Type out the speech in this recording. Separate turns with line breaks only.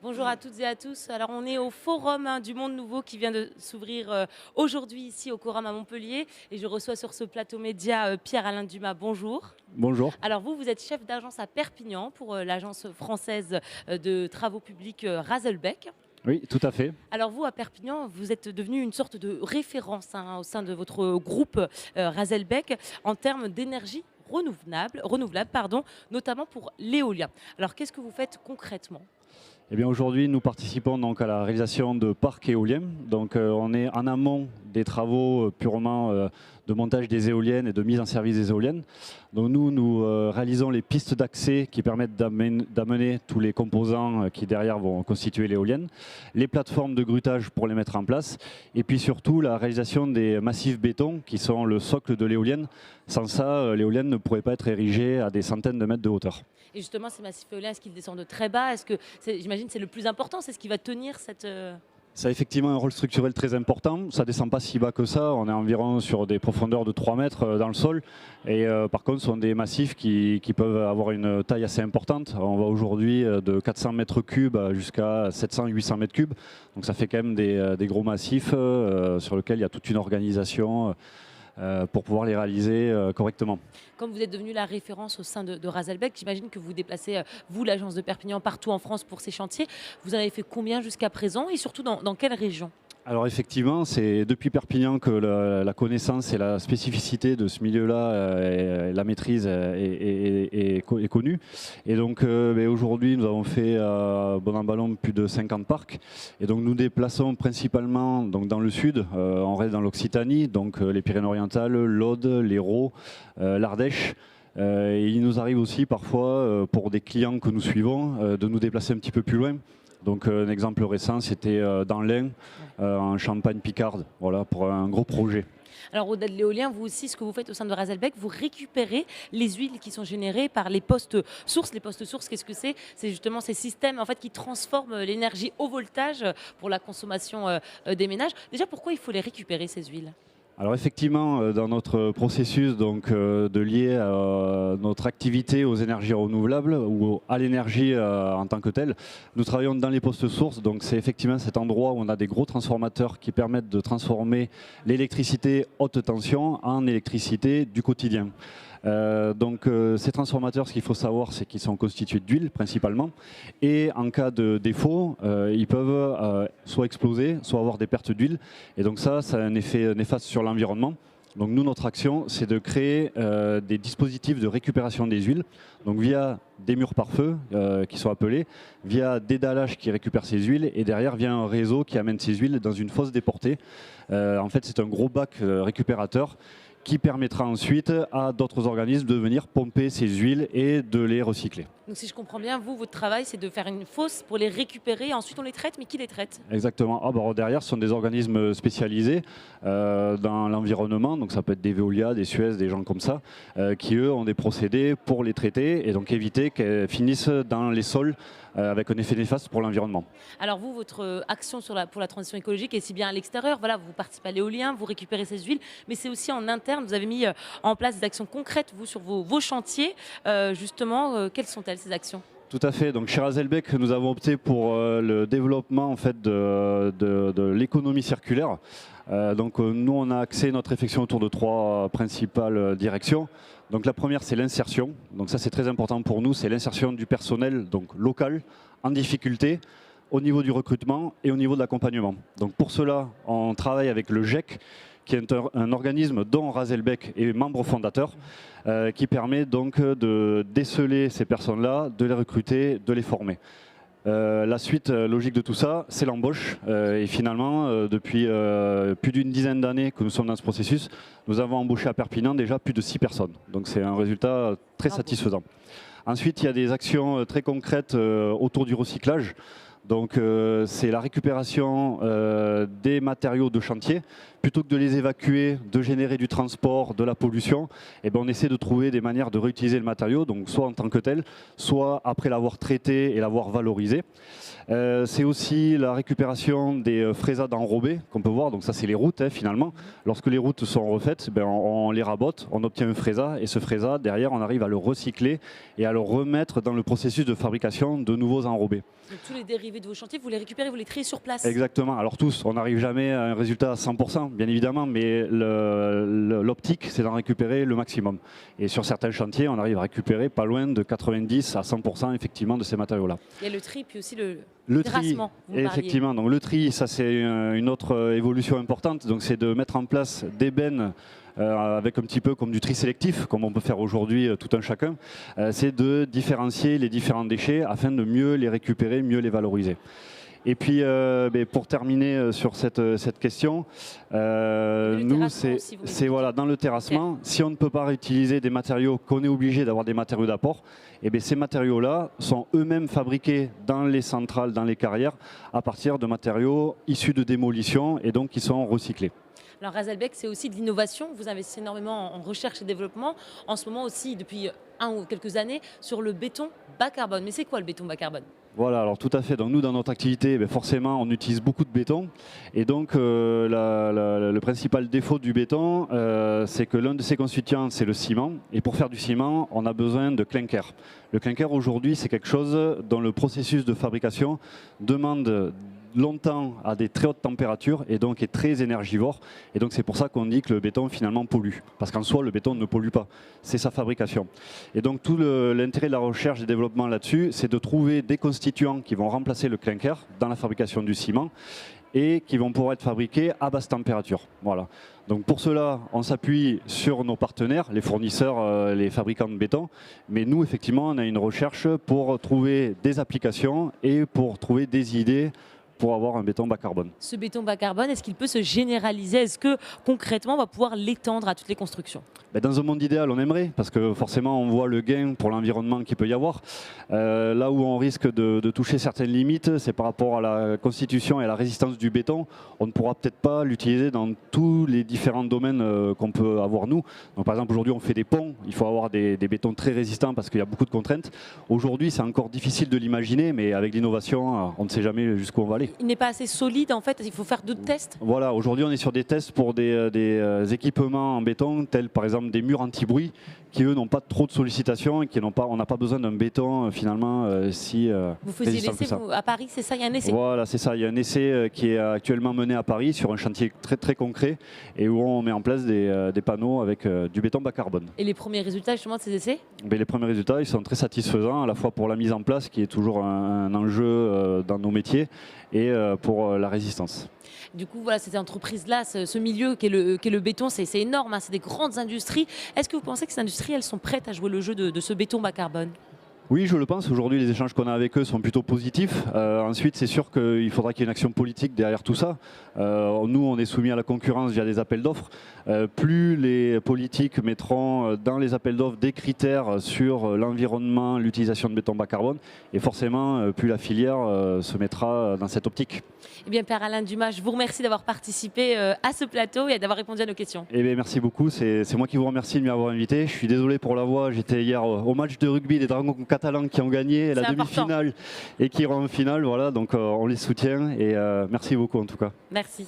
Bonjour à toutes et à tous. Alors on est au Forum du Monde Nouveau qui vient de s'ouvrir aujourd'hui ici au Coram à Montpellier et je reçois sur ce plateau média Pierre-Alain Dumas. Bonjour.
Bonjour.
Alors vous êtes chef d'agence à Perpignan pour l'agence française de travaux publics Raselbeck.
Oui, tout à fait.
Alors vous, à Perpignan, vous êtes devenu une sorte de référence au sein de votre groupe Raselbeck en termes d'énergie renouvelable, notamment pour l'éolien. Alors qu'est-ce que vous faites concrètement ?
Eh bien, aujourd'hui, nous participons donc à la réalisation de parcs éoliens. Donc, on est en amont des travaux purement de montage des éoliennes et de mise en service des éoliennes. Donc, nous réalisons les pistes d'accès qui permettent d'amener tous les composants qui derrière vont constituer l'éolienne, les plateformes de grutage pour les mettre en place, et puis surtout la réalisation des massifs béton qui sont le socle de l'éolienne. Sans ça, l'éolienne ne pourrait pas être érigée à des centaines de mètres de hauteur.
Et justement, ces massifs éoliens, est-ce qu'ils descendent très bas ? J'imagine que c'est le plus important, c'est ce qui va tenir cette...
Ça a effectivement un rôle structurel très important. Ça ne descend pas si bas que ça. On est environ sur des profondeurs de 3 mètres dans le sol. Et par contre, ce sont des massifs qui peuvent avoir une taille assez importante. On va aujourd'hui de 400 mètres cubes jusqu'à 700-800 mètres cubes. Donc ça fait quand même des gros massifs sur lesquels il y a toute une organisation pour pouvoir les réaliser correctement.
Comme vous êtes devenu la référence au sein de Raselbeck, j'imagine que vous déplacez, vous, l'agence de Perpignan, partout en France pour ces chantiers. Vous en avez fait combien jusqu'à présent et surtout dans quelle région ?
Alors effectivement, c'est depuis Perpignan que la connaissance et la spécificité de ce milieu-là, la maîtrise est connue. Et donc aujourd'hui, nous avons fait bon an ballon plus de 50 parcs. Et donc nous déplaçons principalement donc, dans le sud, on reste dans l'Occitanie, donc les Pyrénées-Orientales, l'Aude, l'Hérault, l'Ardèche. Et il nous arrive aussi parfois, pour des clients que nous suivons, de nous déplacer un petit peu plus loin. Donc un exemple récent, c'était dans l'Ain, en Champagne-Picarde, voilà, pour un gros projet.
Alors au-delà de l'éolien, vous aussi, ce que vous faites au sein de Raselbeck, vous récupérez les huiles qui sont générées par les postes sources. Les postes sources, qu'est-ce que c'est ? C'est justement ces systèmes en fait, qui transforment l'énergie au voltage pour la consommation des ménages. Déjà, pourquoi il faut les récupérer, ces huiles ?
Alors effectivement, dans notre processus donc, de lier notre activité aux énergies renouvelables ou à l'énergie en tant que telle, nous travaillons dans les postes sources. Donc c'est effectivement cet endroit où on a des gros transformateurs qui permettent de transformer l'électricité haute tension en électricité du quotidien. Ces transformateurs, ce qu'il faut savoir, c'est qu'ils sont constitués d'huile principalement. Et en cas de défaut, ils peuvent soit exploser, soit avoir des pertes d'huile. Et donc ça a un effet néfaste sur l'environnement. Donc nous, notre action, c'est de créer des dispositifs de récupération des huiles, donc via des murs par feu qui sont appelés, via des dallages qui récupèrent ces huiles et derrière via un réseau qui amène ces huiles dans une fosse déportée. En fait, c'est un gros bac récupérateur qui permettra ensuite à d'autres organismes de venir pomper ces huiles et de les recycler.
Donc si je comprends bien, vous, votre travail, c'est de faire une fosse pour les récupérer et ensuite on les traite, mais qui les traite ?
Exactement. Derrière, ce sont des organismes spécialisés dans l'environnement, donc ça peut être des Veolia, des Suez, des gens comme ça, qui eux ont des procédés pour les traiter et donc éviter qu'elles finissent dans les sols avec un effet néfaste pour l'environnement.
Alors vous, votre action pour la transition écologique est si bien à l'extérieur, voilà, vous participez à l'éolien, vous récupérez ces huiles, mais c'est aussi en interne, vous avez mis en place des actions concrètes, vous, sur vos chantiers, justement, quelles sont-elles ces actions ?
Tout à fait. Donc chez Raselbeck, nous avons opté pour le développement en fait, de l'économie circulaire. Nous, on a axé notre réflexion autour de 3 principales directions. Donc la première, c'est l'insertion. Donc ça, c'est très important pour nous. C'est l'insertion du personnel donc, local en difficulté au niveau du recrutement et au niveau de l'accompagnement. Donc pour cela, on travaille avec le GEC, qui est un organisme dont Raselbeck est membre fondateur, qui permet donc de déceler ces personnes-là, de les recruter, de les former. La suite logique de tout ça, c'est l'embauche. Et finalement, depuis plus d'une dizaine d'années que nous sommes dans ce processus, nous avons embauché à Perpignan déjà plus de 6 personnes. Donc c'est un résultat très satisfaisant. Ensuite, il y a des actions très concrètes autour du recyclage. Donc c'est la récupération des matériaux de chantier. Plutôt que de les évacuer, de générer du transport, de la pollution, on essaie de trouver des manières de réutiliser le matériau, donc soit en tant que tel, soit après l'avoir traité et l'avoir valorisé. C'est aussi la récupération des fraisades enrobées qu'on peut voir, donc ça c'est les routes finalement. Lorsque les routes sont refaites, on les rabote, on obtient un fraisa et ce fraisa, derrière on arrive à le recycler et à le remettre dans le processus de fabrication de nouveaux enrobés.
Donc, tous les dérivés arrivez de vos chantiers, vous les récupérez, vous les triez sur place.
Exactement. Alors tous, on n'arrive jamais à un résultat à 100%, bien évidemment, mais l'optique, c'est d'en récupérer le maximum. Et sur certains chantiers, on arrive à récupérer pas loin de 90 à 100% effectivement de ces matériaux-là.
Il y a le tri, puis aussi le
tri,
terrassement.
effectivement. Donc le tri, ça c'est une autre évolution importante. Donc c'est de mettre en place des bennes avec un petit peu comme du tri sélectif, comme on peut faire aujourd'hui tout un chacun. C'est de différencier les différents déchets afin de mieux les récupérer, mieux les valoriser. Et puis, pour terminer sur cette question, nous, c'est voilà, dans le terrassement, si on ne peut pas réutiliser des matériaux, qu'on est obligé d'avoir des matériaux d'apport, et bien ces matériaux-là sont eux-mêmes fabriqués dans les centrales, dans les carrières, à partir de matériaux issus de démolition et donc qui sont recyclés.
Alors Razelbeck, c'est aussi de l'innovation. Vous investissez énormément en recherche et développement. En ce moment aussi, depuis quelques années, sur le béton bas carbone. Mais c'est quoi le béton bas carbone?
Voilà, alors tout à fait. Donc nous, dans notre activité, forcément, on utilise beaucoup de béton. Et donc, le principal défaut du béton, c'est que l'un de ses constituants, c'est le ciment. Et pour faire du ciment, on a besoin de clinker. Le clinker, aujourd'hui, c'est quelque chose dont le processus de fabrication demande longtemps à des très hautes températures et donc est très énergivore. Et donc c'est pour ça qu'on dit que le béton finalement pollue. Parce qu'en soi, le béton ne pollue pas. C'est sa fabrication. Et donc tout l'intérêt de la recherche et développement là-dessus, c'est de trouver des constituants qui vont remplacer le clinker dans la fabrication du ciment et qui vont pouvoir être fabriqués à basse température. Voilà. Donc pour cela, on s'appuie sur nos partenaires, les fournisseurs, les fabricants de béton. Mais nous, effectivement, on a une recherche pour trouver des applications et pour trouver des idées pour avoir un béton bas carbone.
Ce béton bas carbone, est-ce qu'il peut se généraliser? Est-ce que concrètement, on va pouvoir l'étendre à toutes les constructions?
Dans un monde idéal, on aimerait, parce que forcément, on voit le gain pour l'environnement qu'il peut y avoir. Là où on risque de toucher certaines limites, c'est par rapport à la constitution et à la résistance du béton. On ne pourra peut-être pas l'utiliser dans tous les différents domaines qu'on peut avoir nous. Donc, par exemple, aujourd'hui, on fait des ponts. Il faut avoir des bétons très résistants parce qu'il y a beaucoup de contraintes. Aujourd'hui, c'est encore difficile de l'imaginer, mais avec l'innovation, on ne sait jamais jusqu'où on va aller.
Il n'est pas assez solide, en fait. Il faut faire d'autres tests.
Voilà, aujourd'hui, on est sur des tests pour des équipements en béton, tels par exemple des murs anti-bruit, qui eux n'ont pas trop de sollicitations et on n'a pas besoin d'un béton finalement si
vous faisiez l'essai à Paris, c'est ça? Il y a un essai?
Voilà, c'est ça. Il y a un essai qui est actuellement mené à Paris sur un chantier très très concret et où on met en place des panneaux avec du béton bas carbone.
Et les premiers résultats justement de ces essais?
Les premiers résultats, ils sont très satisfaisants, à la fois pour la mise en place, qui est toujours un enjeu dans nos métiers, et pour la résistance.
Du coup, voilà, cette entreprise-là, ce milieu qui est le béton, c'est énorme, hein, c'est des grandes industries. Est-ce que vous pensez que ces industries, elles sont prêtes à jouer le jeu de ce béton bas carbone?
Oui, je le pense. Aujourd'hui, les échanges qu'on a avec eux sont plutôt positifs. Ensuite, c'est sûr qu'il faudra qu'il y ait une action politique derrière tout ça. Nous, on est soumis à la concurrence via des appels d'offres. Plus les politiques mettront dans les appels d'offres des critères sur l'environnement, l'utilisation de béton bas carbone, et forcément, plus la filière se mettra dans cette optique.
Eh bien, Pierre-Alain Dumas, je vous remercie d'avoir participé à ce plateau et d'avoir répondu à nos questions.
Eh bien, merci beaucoup. C'est moi qui vous remercie de m'avoir invité. Je suis désolé pour la voix. J'étais hier au match de rugby des Dragons catalans qui ont gagné la demi-finale et qui iront en finale. Voilà, donc on les soutient et merci beaucoup en tout cas.
Merci.